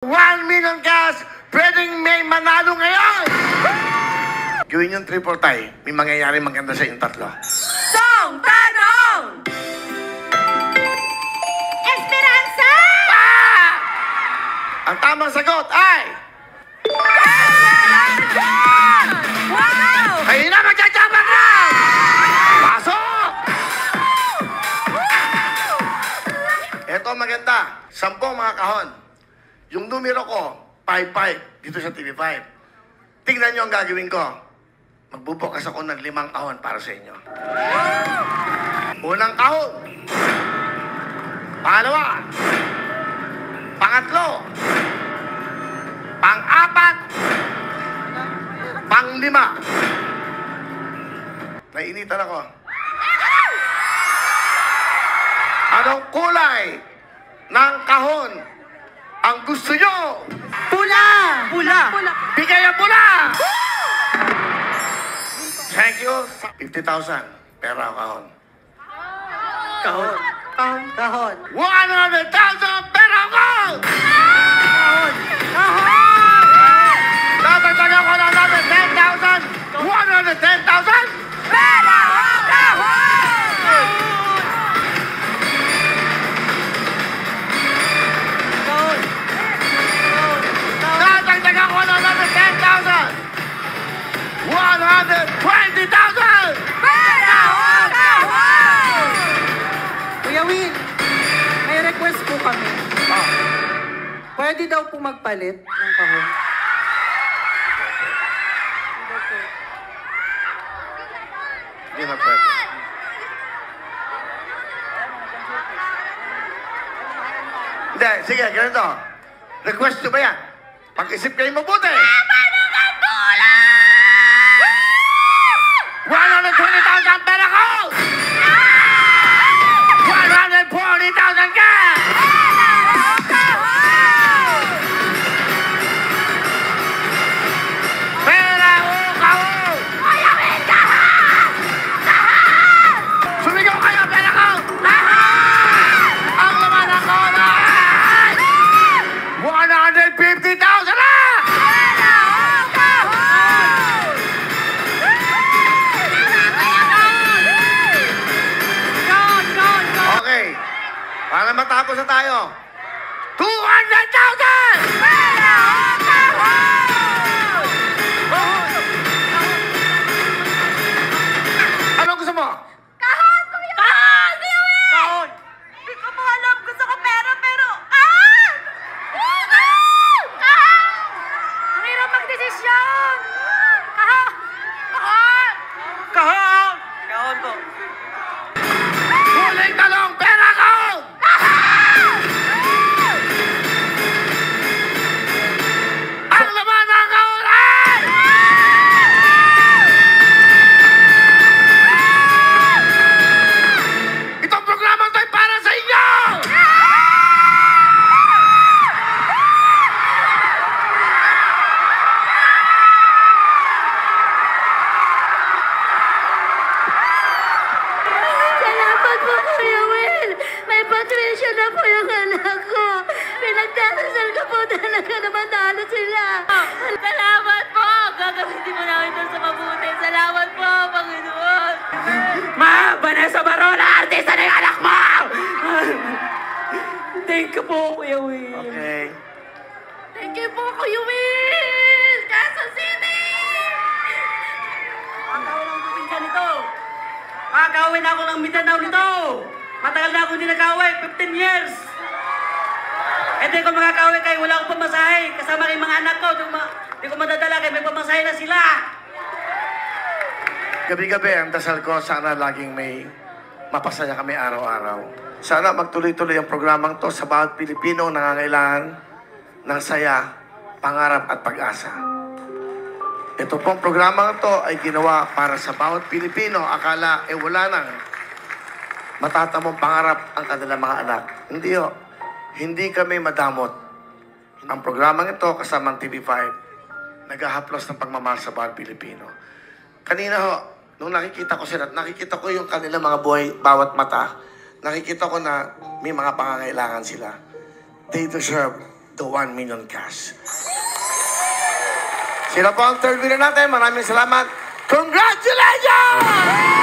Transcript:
1 million cash, pwedeng may manalo ngayon! Gawin yung triple tie, may mangyayari maganda sa inyong tatlo. Song Tanong! Esperanza! Ah! Ang tamang sagot ay... Wow! Kayo na magtsatsaban na! Pasok! Ito maganda, 10 mga kahon. Yung numero ko, 55, dito sa TV5. Tingnan nyo ang gagawin ko. Magbubukas ako ng 5 kahon para sa inyo. Unang kahon. Pangalawa. Pangatlo. Pang-4. Pang-5. Nainitan ako. Anong kulay ng kahon ang gusto nyo? Pula! Pula! Bigay ang pula! Thank you. 50,000. Pera kahon. Kahon. Kahon. 100,000 pera kahon! Kahon. Kahon! Tatagdagan ko na natin 10,000! 110,000! Pera o kahon! Kahon. Tatagdagan ko na natin 10,000! 120,000! Pera o kahon! Kuya Will, may request po kami. Oh. Pwede daw po magpalit ng kahon. Hindi na pwede. Hindi, sige, ganito. Request nyo ba yan? Pag-isip kayo mabuti. 120,000 pera ko! 140,000 ka! Pera o kahon! Sumigaw kayo, pera ko! Ang laman ng kahon ay 150,000 na! Okay. Para matapos na tayo. 200,000! Ano gusto mo? Kahon! Kahon! Hindi ko mo alam. Gusto ko pera, pero... Kahon! Kahon! Ang hirap magdesisyon! Kahon! Kahon! Kahon! Kahon po. Huling talong, pera ko! Ang laman ng kahon ay... Itong programa ito ay para sa inyo! Salamat po, Kuya Will. May patricia na po yung anak ko. Pinagdadasal ko po talaga na manalo sila. Salamat po! Gagamitin mo namin ito sa mabuti. Salamat po, Panginoon! Ma! Vanessa Barola! Artista na yung anak mo! Thank you po, Kuya Will. Okay. Thank you po, Kuya Will! Quezon City! Makakawin ako ng pinsan nito. Makakawin ako ng Mindanao nito. Matagal na ako hindi nagkawin, 15 years. Hindi ko makakawin kayo, wala akong pamasahe. Kasama kay mga anak ko, hindi ko madadala kayo, may pamasahe na sila. Gabi-gabi ang dasal ko, sana laging may mapasaya kami araw-araw. Sana magtuloy-tuloy ang programang to sa bawat Pilipino nangangailangan ng saya, pangarap at pag-asa. Ito pong programang to ay ginawa para sa bawat Pilipino. Akala wala nang matatamong pangarap ang kanilang mga anak. Hindi ho. Hindi kami madamot. Ang programang ito kasamang TV5 naghahaplos ng pagmamahal sa bawat Pilipino. Kanina ho, nung nakikita ko sila, nakikita ko yung kanilang mga buhay, bawat mata. Nakikita ko na may mga pangangailangan sila. They deserve to 1 million cash. Sila po ang third winner natin. Maraming salamat. Congratulations!